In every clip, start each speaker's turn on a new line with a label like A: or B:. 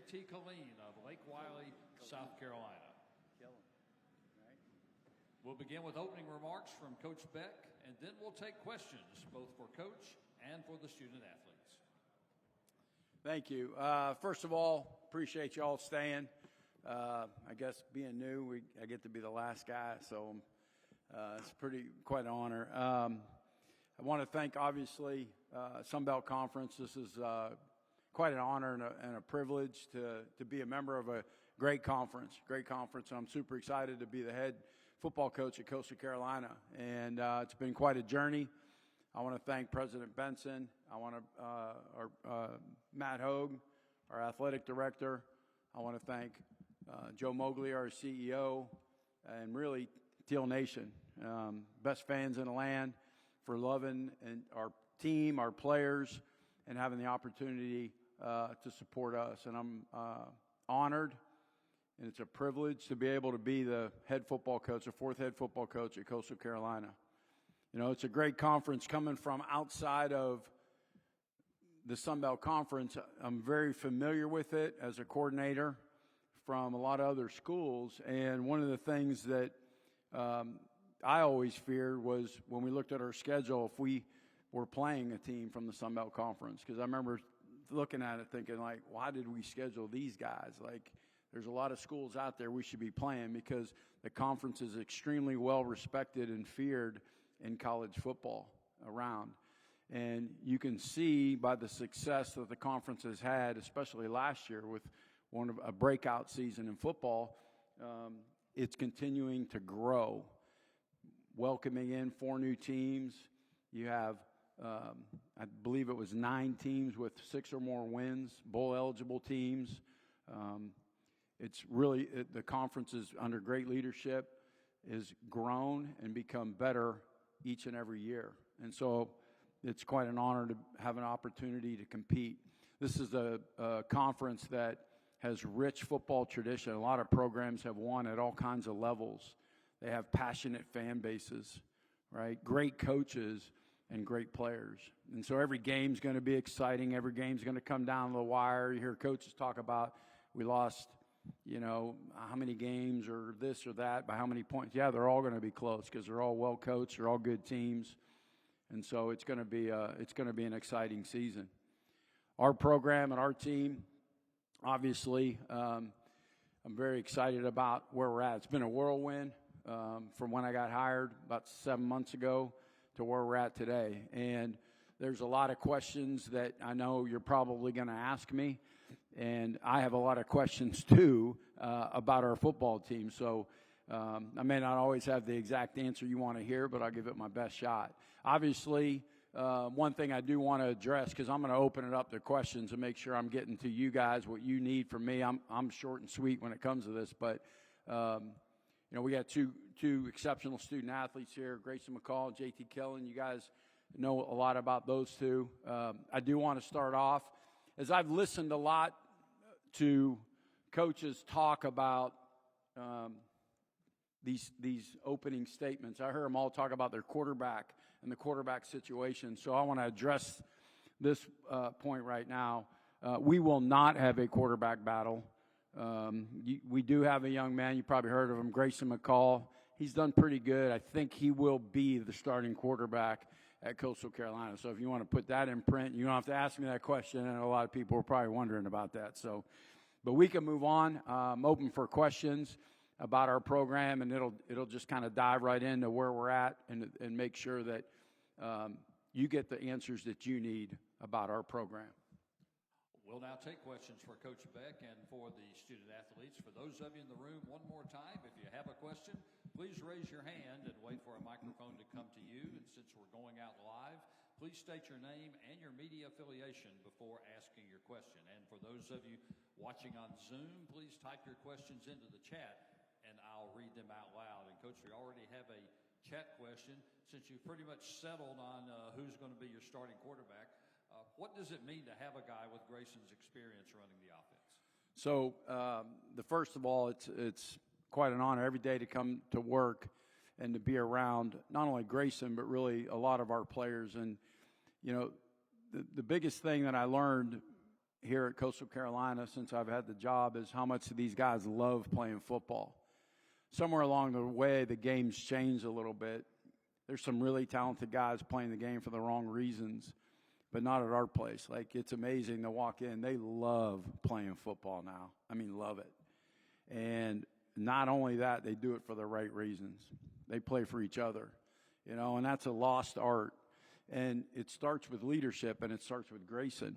A: JT Killen of Lake Wiley, South Carolina. We'll begin with opening remarks from Coach Beck, and then we'll take questions both for Coach and for the student athletes.
B: Thank you. First of all, appreciate you all staying. I guess being new, I get to be the last guy, so it's quite an honor. I want to thank, obviously, Sunbelt Conference. This is quite an honor and a privilege to be a member of a great conference. I'm super excited to be the head football coach at Coastal Carolina, and it's been quite a journey. I want to thank President Benson. I want to Matt Hogue, our athletic director. I want to thank Joe Mowgli, our CEO, and really Teal Nation, best fans in the land, for loving and our team, our players, and having the opportunity to support us. And I'm honored. And it's a privilege to be able to be the head football coach, the fourth head football coach at Coastal Carolina. You know, it's a great conference coming from outside of the Sunbelt Conference. I'm very familiar with it as a coordinator from a lot of other schools. And one of the things that I always feared was when we looked at our schedule, if we were playing a team from the Sunbelt Conference. Because I remember looking at it thinking, like, why did we schedule these guys? Like, there's a lot of schools out there we should be playing because the conference is extremely well respected and feared in college football around. And you can see by the success that the conference has had, especially last year with a breakout season in football, it's continuing to grow. Welcoming in 4 new teams. You have, I believe it was 9 teams with 6 or more wins, bowl-eligible teams. It's really, the conference is under great leadership, is grown and become better each and every year. And so it's quite an honor to have an opportunity to compete. This is a conference that has rich football tradition. A lot of programs have won at all kinds of levels. They have passionate fan bases, right? Great coaches and great players. And so every game's going to be exciting. Every game's going to come down to the wire. You hear coaches talk about, we lost, you know, how many games or this or that, by how many points. Yeah, they're all going to be close because they're all well coached. They're all good teams. And so it's going to be an exciting season. Our program and our team, obviously, I'm very excited about where we're at. It's been a whirlwind from when I got hired about 7 months ago to where we're at today. And there's a lot of questions that I know you're probably going to ask me, and I have a lot of questions too about our football team. So I may not always have the exact answer you want to hear, but I'll give it my best shot. Obviously, one thing I do want to address, because I'm going to open it up to questions and make sure I'm getting to you guys what you need from me. I'm short and sweet when it comes to this, but you know, we got two exceptional student athletes here, Grayson McCall and JT Killen. You guys know a lot about those two. I do want to start off, as I've listened a lot to coaches talk about these opening statements. I heard them all talk about their quarterback and the quarterback situation. So I want to address this point right now. We will not have a quarterback battle. We do have a young man, you probably heard of him, Grayson McCall. He's done pretty good. I think he will be the starting quarterback at Coastal Carolina. So if you want to put that in print, you don't have to ask me that question, and a lot of people are probably wondering about that. So, but we can move on. I'm open for questions about our program, and it'll just kind of dive right into where we're at and make sure that you get the answers that you need about our program.
A: We'll now take questions for Coach Beck and for the student athletes. For those of you in the room, one more time, if you have a question, please raise your hand and wait for a microphone to come to you. And since we're going out live, please state your name and your media affiliation before asking your question. And for those of you watching on Zoom, please type your questions into the chat, and I'll read them out loud. And, Coach, we already have a chat question. Since you've pretty much settled on who's going to be your starting quarterback, what does it mean to have a guy with Grayson's experience running the offense?
B: So, first of all, it's quite an honor every day to come to work and to be around not only Grayson, but really a lot of our players. And, you know, the biggest thing that I learned here at Coastal Carolina since I've had the job is how much these guys love playing football. Somewhere along the way, the game's changed a little bit. There's some really talented guys playing the game for the wrong reasons, but not at our place. Like, it's amazing to walk in. They love playing football now. I mean, love it. And not only that, they do it for the right reasons. They play for each other, you know, and that's a lost art. And it starts with leadership, and it starts with Grayson.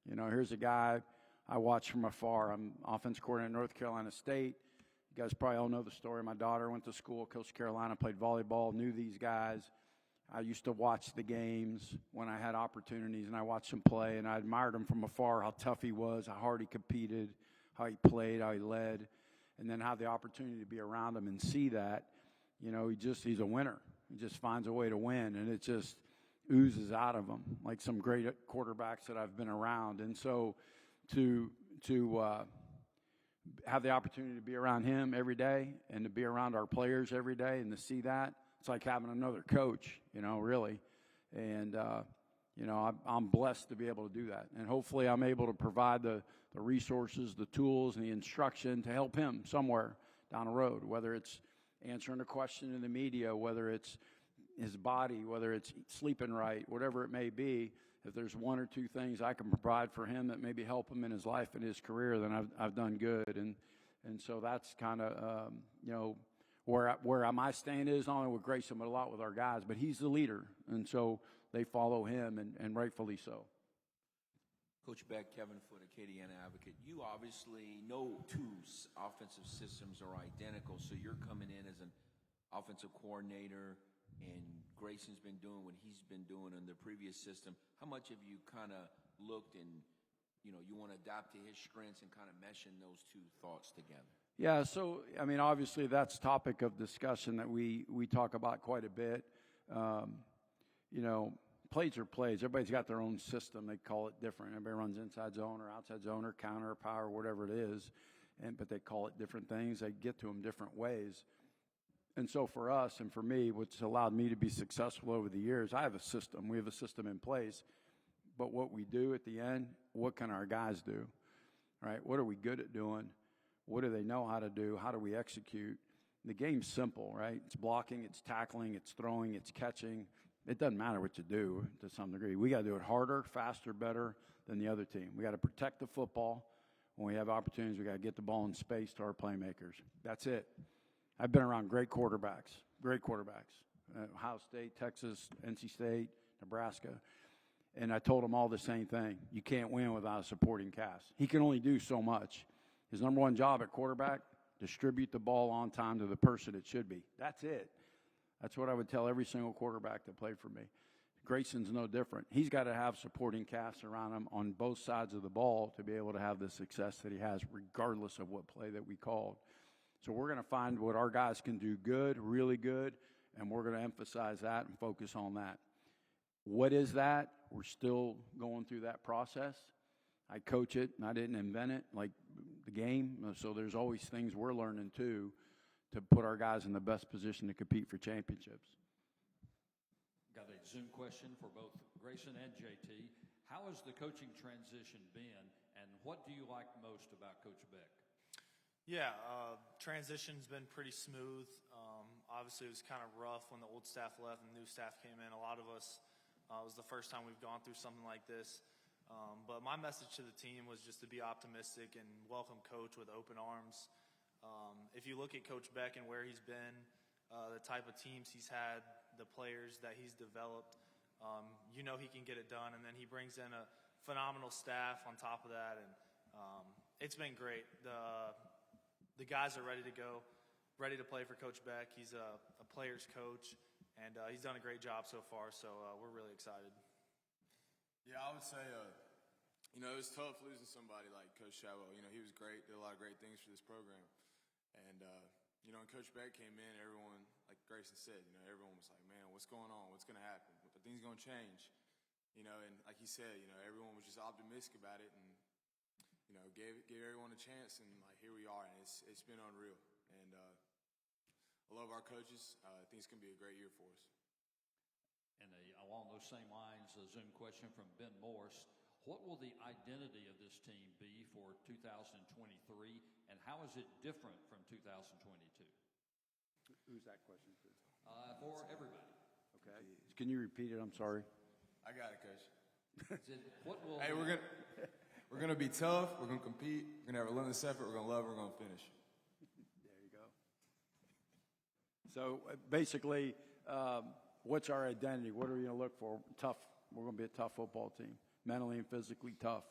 B: You know, here's a guy I watch from afar. I'm offense coordinator at North Carolina State. You guys probably all know the story. My daughter went to school at Coastal Carolina, played volleyball, knew these guys. I used to watch the games when I had opportunities, and I watched him play, and I admired him from afar, how tough he was, how hard he competed, how he played, how he led, and then have the opportunity to be around him and see that. You know, he's a winner. He just finds a way to win, and it just oozes out of him like some great quarterbacks that I've been around. And so to have the opportunity to be around him every day and to be around our players every day and to see that, it's like having another coach, you know, really. And, you know, I'm blessed to be able to do that. And hopefully I'm able to provide the resources, the tools, and the instruction to help him somewhere down the road, whether it's answering a question in the media, whether it's his body, whether it's sleeping right, whatever it may be. If there's one or two things I can provide for him that maybe help him in his life and his career, then I've done good. And so that's kind of, you know, where my stand is, not only with Grayson, but a lot with our guys. But he's the leader, and so they follow him, and rightfully so.
C: Coach Beck, Kevin Foote, Acadiana Advocate. You obviously know two offensive systems are identical, so you're coming in as an offensive coordinator, and Grayson's been doing what he's been doing in the previous system. How much have you kind of looked and, you know, you want to adapt to his strengths and kind of meshing those two thoughts together?
B: Yeah, so, I mean, obviously that's topic of discussion that we talk about quite a bit. You know, plays are plays. Everybody's got their own system. They call it different. Everybody runs inside zone or outside zone or counter or power, whatever it is, but they call it different things. They get to them different ways. And so for us and for me, what's allowed me to be successful over the years, I have a system. We have a system in place. But what we do at the end, what can our guys do, right? What are we good at doing? What do they know how to do? How do we execute? The game's simple, right? It's blocking, it's tackling, it's throwing, it's catching. It doesn't matter what you do to some degree. We got to do it harder, faster, better than the other team. We got to protect the football. When we have opportunities, we got to get the ball in space to our playmakers. That's it. I've been around great quarterbacks. Ohio State, Texas, NC State, Nebraska. And I told them all the same thing. You can't win without a supporting cast. He can only do so much. His number one job at quarterback, distribute the ball on time to the person it should be. That's it. That's what I would tell every single quarterback that played for me. Grayson's no different. He's got to have supporting casts around him on both sides of the ball to be able to have the success that he has, regardless of what play that we called. So we're going to find what our guys can do good, really good, and we're going to emphasize that and focus on that. What is that? We're still going through that process. I coach it, and I didn't invent it, like the game. So there's always things we're learning, too, to put our guys in the best position to compete for championships.
A: Got a Zoom question for both Grayson and JT. How has the coaching transition been, and what do you like most about Coach Beck?
D: Yeah, transition's been pretty smooth. Obviously, it was kind of rough when the old staff left and the new staff came in. A lot of us, it was the first time we've gone through something like this. But my message to the team was just to be optimistic and welcome Coach with open arms. If you look at Coach Beck and where he's been, the type of teams he's had, the players that he's developed, you know he can get it done. And then he brings in a phenomenal staff on top of that. And it's been great. The guys are ready to go, ready to play for Coach Beck. He's a player's coach, and he's done a great job so far, so we're really excited.
E: Yeah, I would say, you know, it was tough losing somebody like Coach Chabot. You know, he was great, did a lot of great things for this program. And, you know, when Coach Beck came in, everyone, like Grayson said, you know, everyone was like, man, what's going on? What's going to happen? But things going to change. You know, and like he said, you know, everyone was just optimistic about it and, you know, gave everyone a chance, and like here we are, and it's been unreal. And I love our coaches. I think it's gonna be a great year for us.
A: And along those same lines, a Zoom question from Ben Morse: What will the identity of this team be for 2023, and how is it different from 2022?
B: Who's that question for?
A: For everybody.
B: Okay. Can you repeat it? I'm sorry.
E: I got it, Coach.
A: What will
E: Hey, we're gonna be tough. We're gonna compete. We're gonna have a relentless effort. We're gonna love. We're gonna finish.
B: There you go. So basically, what's our identity? What are we going to look for? Tough. We're going to be a tough football team, mentally and physically tough.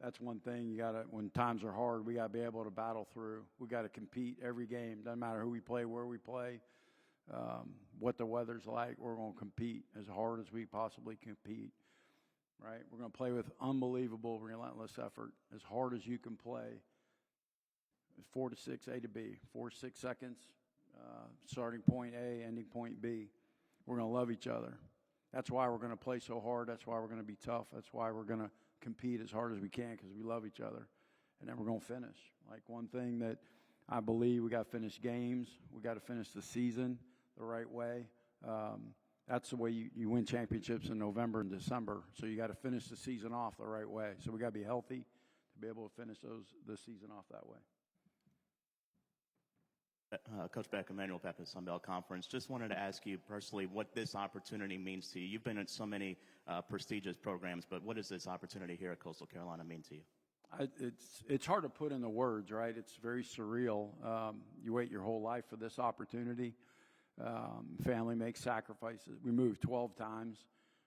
B: That's one thing. You got to, when times are hard, we got to be able to battle through. We got to compete every game. Doesn't matter who we play, where we play, what the weather's like. We're going to compete as hard as we possibly compete. Right? We're going to play with unbelievable, relentless effort, as hard as you can play. 4 to 6, A to B, 4 to 6 seconds, starting point A, ending point B. We're going to love each other. That's why we're going to play so hard. That's why we're going to be tough. That's why we're going to compete as hard as we can, because we love each other. And then we're going to finish. Like, one thing that I believe, we got to finish games. We got to finish the season the right way. That's the way you win championships in November and December. So you got to finish the season off the right way. So we got to be healthy to be able to finish the season off that way.
F: Coach Beck, Emmanuel Pepper, Sunbelt Conference. Just wanted to ask you personally what this opportunity means to you. You've been in so many prestigious programs, but what does this opportunity here at Coastal Carolina mean to you?
B: It's hard to put into words, right? It's very surreal. You wait your whole life for this opportunity. Family makes sacrifices. We moved 12 times,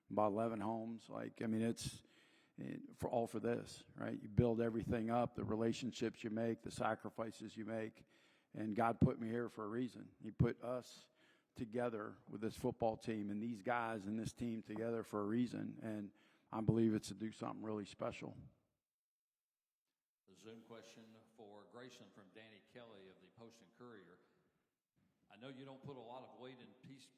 B: bought 11 homes. It's for this, right? You build everything up, the relationships you make, the sacrifices you make. And God put me here for a reason. He put us together with this football team and these guys and this team together for a reason. And I believe it's to do something really special.
A: The Zoom question for Grayson from Danny Kelly of the Post and Courier. I know you don't put a lot of weight in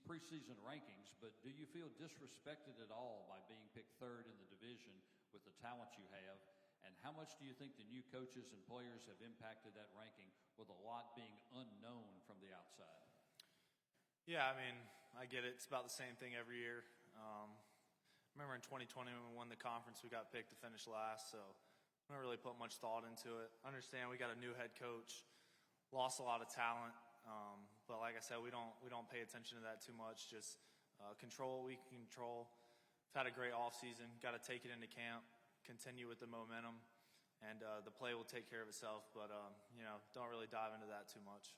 A: preseason rankings, but do you feel disrespected at all by being picked third in the division with the talent you have? And how much do you think the new coaches and players have impacted that ranking, with a lot being unknown from the outside?
D: Yeah, I get it. It's about the same thing every year. Remember in 2020 when we won the conference, we got picked to finish last, so I don't really put much thought into it. Understand we got a new head coach, lost a lot of talent, but like I said, we don't pay attention to that too much. Just control what we can control. We've had a great offseason. Got to take it into camp, continue with the momentum, and the play will take care of itself. But don't really dive into that too much.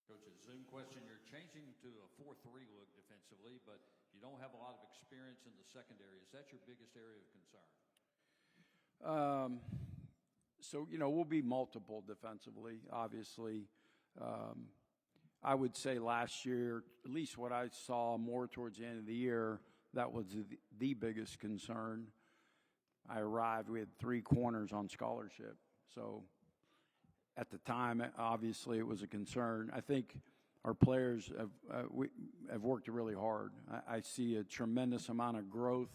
A: Coach, a Zoom question. You're changing to a 4-3 look defensively, but you don't have a lot of experience in the secondary. Is that your biggest area of concern?
B: So, we'll be multiple defensively, obviously. I would say last year, at least what I saw more towards the end of the year, that was the biggest concern. I arrived, we had 3 corners on scholarship. So at the time, obviously, it was a concern. I think our players have worked really hard. I see a tremendous amount of growth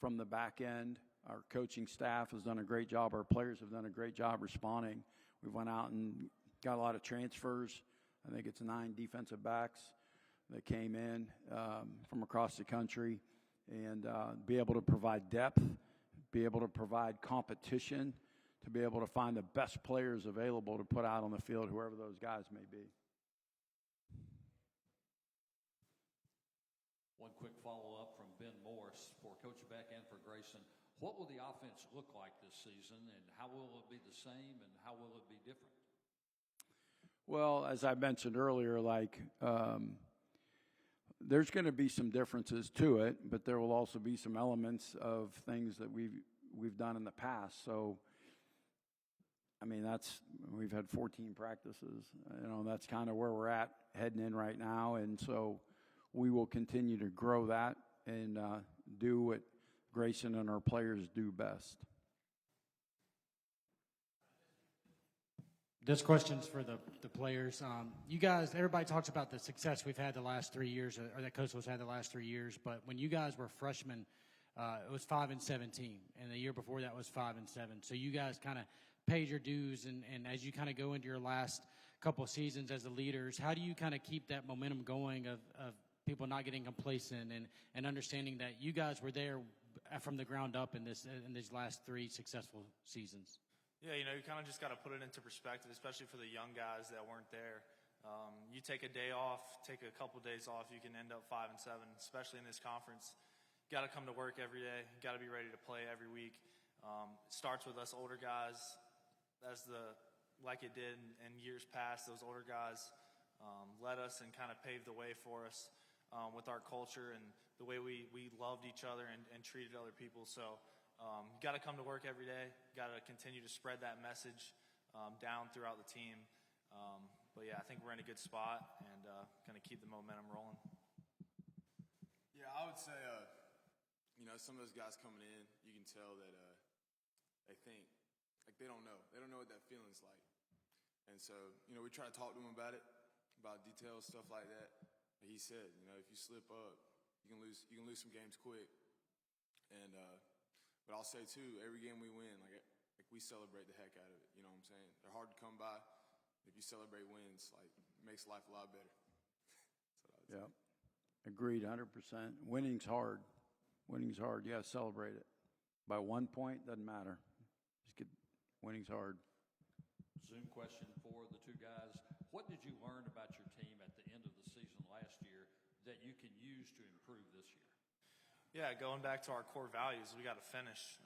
B: from the back end. Our coaching staff has done a great job. Our players have done a great job responding. We went out and got a lot of transfers. I think it's 9 defensive backs that came in from across the country, and be able to provide depth, be able to provide competition, to be able to find the best players available to put out on the field, whoever those guys may be.
A: One quick follow-up from Ben Morse for Coach Beck and for Grayson. What will the offense look like this season, and how will it be the same, and how will it be different?
B: Well, as I mentioned earlier, there's going to be some differences to it, but there will also be some elements of things that we've done in the past. So, we've had 14 practices. That's kind of where we're at heading in right now, and so we will continue to grow that and do what Grayson and our players do best.
G: This question's for the players. You guys, everybody talks about the success we've had the last 3 years, or that Coastal's had the last 3 years. But when you guys were freshmen, it was 5-17, and the year before that was 5-7. So you guys kind of paid your dues, and as you kind of go into your last couple of seasons as the leaders, how do you kind of keep that momentum going of people not getting complacent and understanding that you guys were there from the ground up in these last 3 successful seasons.
D: Yeah, you kind of just got to put it into perspective, especially for the young guys that weren't there. You take a day off, take a couple days off, you can end up 5-7, especially in this conference. Got to come to work every day. Got to be ready to play every week. It starts with us older guys. Like it did in years past, those older guys led us and kind of paved the way for us with our culture and the way we loved each other and treated other people. So got to come to work every day. Got to continue to spread that message down throughout the team. But yeah, I think we're in a good spot and going to keep the momentum rolling.
E: Yeah, I would say, some of those guys coming in, you can tell that they think, like they don't know. They don't know what that feeling's like. And so, we try to talk to them about it, about details, stuff like that. Like he said, if you slip up, you can lose some games quick. And but I'll say too, every game we win, like we celebrate the heck out of it. You know what I'm saying? They're hard to come by. If you celebrate wins, like it makes life a lot better. That's what I would say.
B: Yeah, agreed, 100%. Winning's hard. Winning's hard. You got to celebrate it. By 1 point, doesn't matter. Winning's hard.
A: Zoom question for the two guys. What did you learn about your team at the end of the season last year that you can use to improve this year?
D: Yeah, going back to our core values, we got to finish.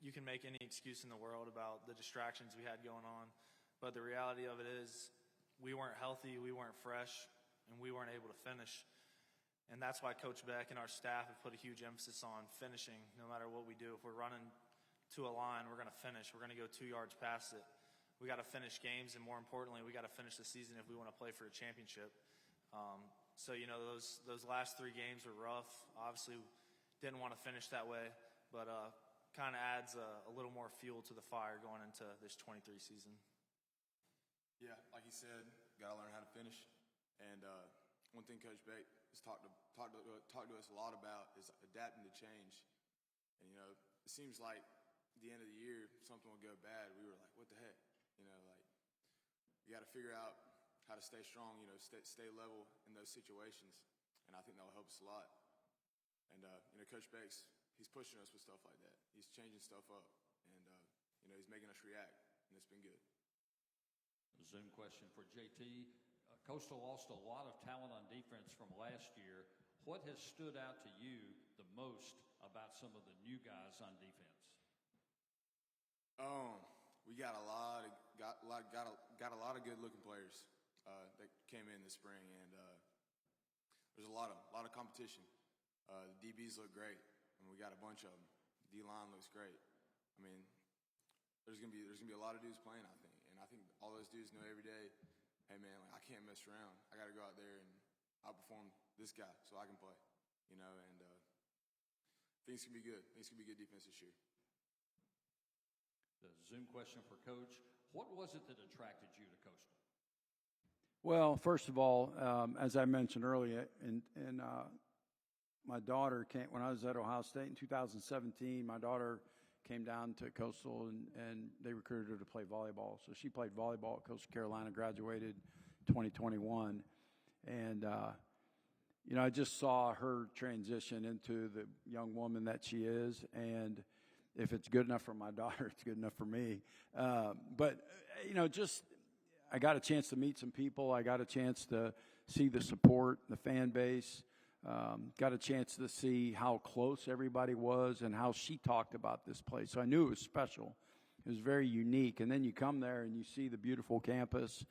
D: You can make any excuse in the world about the distractions we had going on, but the reality of it is we weren't healthy, we weren't fresh, and we weren't able to finish. And that's why Coach Beck and our staff have put a huge emphasis on finishing no matter what we do. If we're running to a line, we're going to finish. We're going to go 2 yards past it. We got to finish games, and more importantly, we got to finish the season if we want to play for a championship. So, those last 3 games were rough. Obviously, didn't want to finish that way, but kind of adds a little more fuel to the fire going into this 23 season.
E: Yeah, like he said, got to learn how to finish. And one thing Coach Beck has talked to us a lot about is adapting to change. And, it seems like at the end of the year, something will go bad. We were like, what the heck? You got to figure out how to stay strong, stay level in those situations. And I think that'll help us a lot. And, Coach Beck's, he's pushing us with stuff like that. He's changing stuff up. And, he's making us react. And it's been good.
A: Zoom question for JT. Coastal lost a lot of talent on defense from last year. What has stood out to you the most about some of the new guys on defense?
E: We got a lot of good looking players that came in this spring, and there's a lot of competition. The DBs look great, and we got a bunch of them. D line looks great. I mean, there's gonna be a lot of dudes playing, I think, and I think all those dudes know every day, hey man, like I can't mess around. I got to go out there and outperform this guy so I can play, and things can be good. Things can be good defense this year.
A: The Zoom question for Coach. What was it that attracted you to Coastal?
B: Well, first of all, as I mentioned earlier, my daughter came, when I was at Ohio State in 2017, my daughter came down to Coastal and they recruited her to play volleyball. So she played volleyball at Coastal Carolina, graduated 2021. And, I just saw her transition into the young woman that she is. And if it's good enough for my daughter, it's good enough for me. But I got a chance to meet some people. I got a chance to see the support, the fan base. Got a chance to see how close everybody was and how she talked about this place. So I knew it was special. It was very unique. And then you come there and you see the beautiful campus,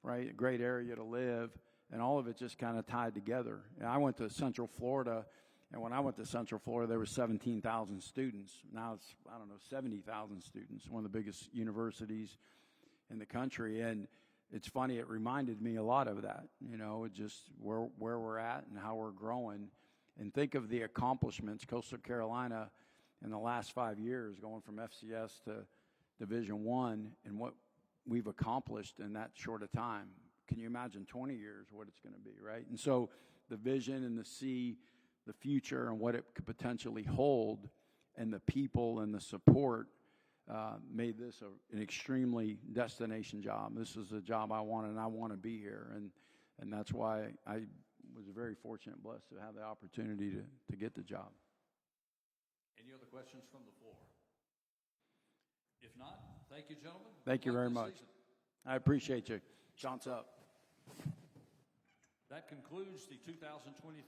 B: right? A great area to live. And all of it just kind of tied together. And I went to Central Florida. And when I went to Central Florida, there were 17,000 students. Now it's, 70,000 students, one of the biggest universities in the country. And it's funny, it reminded me a lot of that, just where we're at and how we're growing. And think of the accomplishments, Coastal Carolina, in the last 5 years, going from FCS to Division I, and what we've accomplished in that short a time. Can you imagine 20 years, what it's going to be, right? And so the vision and the see the future and what it could potentially hold, and the people and the support made this an extremely destination job. This is a job I want, and I want to be here, and that's why I was very fortunate, blessed to have the opportunity to get the job.
A: Any other questions from the floor? If not, thank you, gentlemen.
B: Thank you
A: Good luck
B: very
A: this
B: much.
A: season.
B: I appreciate you. Chance up.
A: That concludes the 2023